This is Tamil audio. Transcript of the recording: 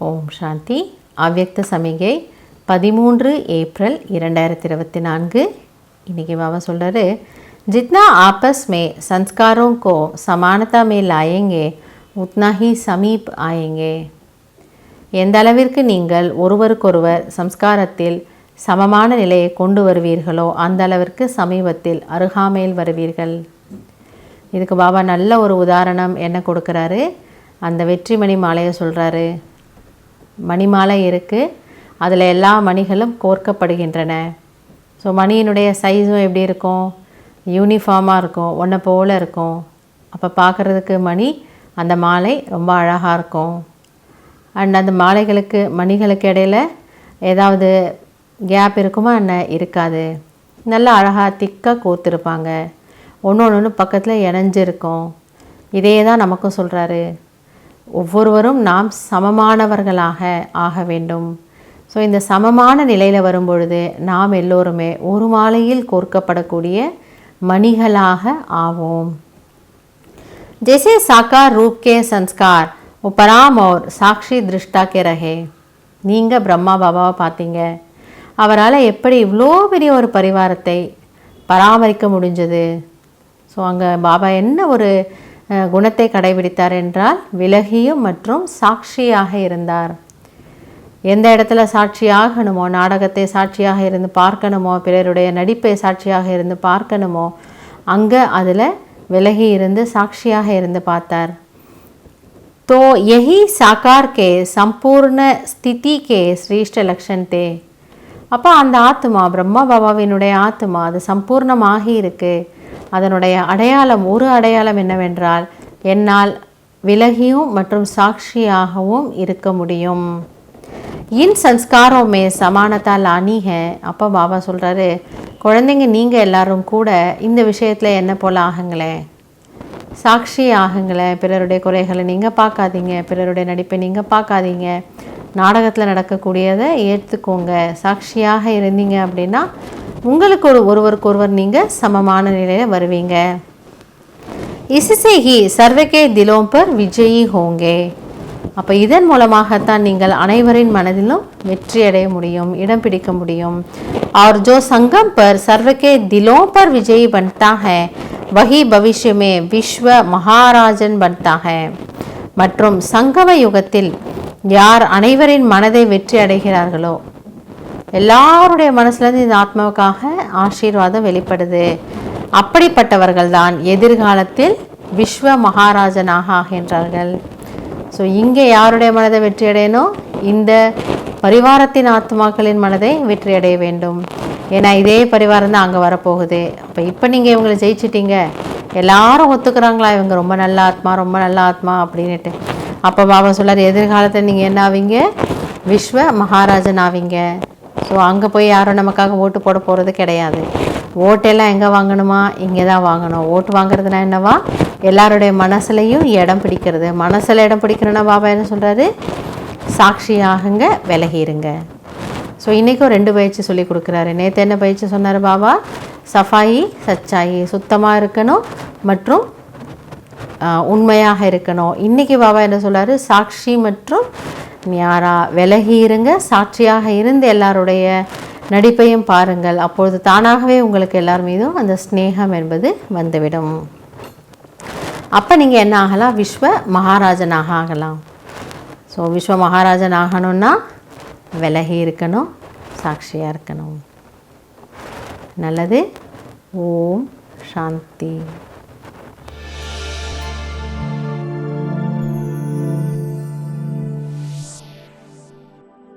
ஓம் சாந்தி. அவ்யக்த சமிகை 13 ஏப்ரல் 2024. इनके बाबा சொல்றாரு, जितना आपस में संस्कारों को समानता में लाएंगे उतना ही समीप आएंगे. எந்த அளவிற்கு நீங்கள் ஒருவருக்கொருவர் சம்ஸ்காரத்தில் சமமான நிலையை கொண்டு வருவீர்களோ அந்த அளவிற்கு சமீபத்தில் அருகாமையில் வருவீர்கள். இதுக்கு பாபா நல்ல ஒரு உதாரணம் என்ன கொடுக்குறாரு, அந்த வெற்றிமணி மாலையை சொல்கிறாரு. மணிமாலை இருக்குது, அதில் எல்லா மணிகளும் கோர்க்கப்படுகின்றன. ஸோ மணியினுடைய சைஸும் எப்படி இருக்கும், யூனிஃபார்மாக இருக்கும், ஒன்றை போல் இருக்கும். அப்போ பார்க்குறதுக்கு மணி அந்த மாலை ரொம்ப அழகாக இருக்கும். அண்ட் அந்த மாலைகளுக்கு மணிகளுக்கு இடையில் ஏதாவது கேப் இருக்குமா என்ன, இருக்காது. நல்லா அழகாக திக்காக கோர்த்துருப்பாங்க, ஒன்று பக்கத்தில் இணைஞ்சிருக்கும். இதே தான் நமக்கும் சொல்கிறாரு, ஒவ்வொருவரும் நாம் சமமானவர்களாக ஆக வேண்டும். ஸோ இந்த சமமான நிலையில் வரும்பொழுது நாம் எல்லோருமே ஒரு மாலையில் கோர்க்கப்படக்கூடிய மணிகளாக ஆவோம். जैसे साकार रूप के संस्कार वो पराम और साक्षी दृष्टा के रहे. நீங்கள் பிரம்மா பாபாவை பார்த்தீங்க, அவரால் எப்படி இவ்வளோ பெரிய ஒரு பரிவாரத்தை பராமரிக்க முடிஞ்சது. ஸோ அங்கே பாபா என்ன ஒரு குணத்தை கடைபிடித்தார் என்றால் விலகியும் மற்றும் சாட்சியாக இருந்தார். எந்த இடத்துல சாட்சியாகணுமோ, நாடகத்தை சாட்சியாக இருந்து பார்க்கணுமோ, பிறருடைய நடிப்பை சாட்சியாக இருந்து பார்க்கணுமோ, அங்கே அதில் விலகி இருந்து சாட்சியாக இருந்து பார்த்தார். तो यही साकार के संपूर्ण स्थिति के श्रेष्ठ लक्षण थे. அப்போ அந்த ஆத்மா, பிரம்மா பாபாவினுடைய ஆத்மா, அது சம்பூர்ணமாகி இருக்கு. அதனுடைய அடையாளம், ஒரு அடையாளம் என்னவென்றால் என்னால் விலகியும் மற்றும் சாட்சியாகவும் இருக்க முடியும். இன் சன்ஸ்காரோமே சமானத்தா லானி ஹே. அப்போ பாபா சொல்கிறாரு, குழந்தைங்க நீங்கள் எல்லாரும் கூட இந்த விஷயத்தில் என்ன போல் ஆகுங்களேன், சாட்சி ஆகுங்களேன். பிறருடைய குறைகளை நீங்கள் பார்க்காதீங்க, பிறருடைய நடிப்பை நீங்கள் பார்க்காதீங்க, நாடகத்தில் நடக்கக்கூடியதை ஏற்றுக்கோங்க. சாட்சியாக இருந்தீங்க அப்படின்னா உங்களுக்கு ஒருவருக்கொருவர் நீங்கள் சமமான நிலையில் வருவீங்க. इससे ही सर्व के दिलों पर विजयी होंगे. அப்போ இதன் மூலமாகத்தான் நீங்கள் அனைவரின் மனதிலும் வெற்றி அடைய முடியும், இடம் பிடிக்க முடியும். और जो संगम पर सर्व के दिलों पर विजयी बनता है वही भविष्य में विश्व महाराजन बनता है. மற்றும் சங்கம யுகத்தில் யார் அனைவரின் மனதை வெற்றி அடைகிறார்களோ, எல்லாருடைய மனசுலேருந்து இந்த ஆத்மாவுக்காக ஆசீர்வாதம் வெளிப்படுது, அப்படிப்பட்டவர்கள் தான் எதிர்காலத்தில் விஸ்வ மகாராஜனாக ஆகின்றார்கள். ஸோ இங்கே யாருடைய மனதை வெற்றி அடையணும், இந்த பரிவாரத்தின் ஆத்மாக்களின் மனதை வெற்றி அடைய வேண்டும். ஏன்னா இதே பரிவாரம் தான் அங்கே வரப்போகுது. அப்போ இப்போ நீங்கள் இவங்களை ஜெயிச்சிட்டீங்க, எல்லாரும் ஒத்துக்கிறாங்களா இவங்க ரொம்ப நல்ல ஆத்மா, ரொம்ப நல்ல ஆத்மா அப்படின்ட்டு. அப்போ பாபா சொல்லார், எதிர்காலத்தில் நீங்கள் என்ன ஆவீங்க, விஸ்வ மகாராஜன் ஆவீங்க. ஸோ அங்கே போய் யாரும் நமக்காக ஓட்டு போட போகிறது கிடையாது. ஓட்டெல்லாம் எங்கே வாங்கணுமா, இங்கே தான் வாங்கணும். ஓட்டு வாங்குறதுனா என்னவா, எல்லாருடைய மனசுலையும் இடம் பிடிக்கிறது. மனசில் இடம் பிடிக்கணும்னா பாபா என்ன சொல்கிறாரு, சாட்சியாகுங்க, விலகிருங்க. ஸோ இன்றைக்கும் 2 பயிற்சி சொல்லி கொடுக்குறாரு. நேற்று என்ன பயிற்சி சொன்னார் பாபா, சஃபாயி சச்சாயி, சுத்தமாக இருக்கணும் மற்றும் உண்மையாக இருக்கணும். இன்றைக்கி பாபா என்ன சொல்கிறாரு, சாட்சி மற்றும் ஞாரா, விலகி இருங்க, சாட்சியாக இருந்து எல்லாருடைய நடிப்பையும் பாருங்கள். அப்பொழுது தானாகவே உங்களுக்கு எல்லார் மீதும் அந்த ஸ்நேகம் என்பது வந்துவிடும். அப்போ நீங்கள் என்ன ஆகலாம், விஸ்வ மகாராஜனாக ஆகலாம். ஸோ விஸ்வ மகாராஜன் ஆகணும்னா விலகி இருக்கணும், சாட்சியாக இருக்கணும். நல்லது. ஓம் சாந்தி.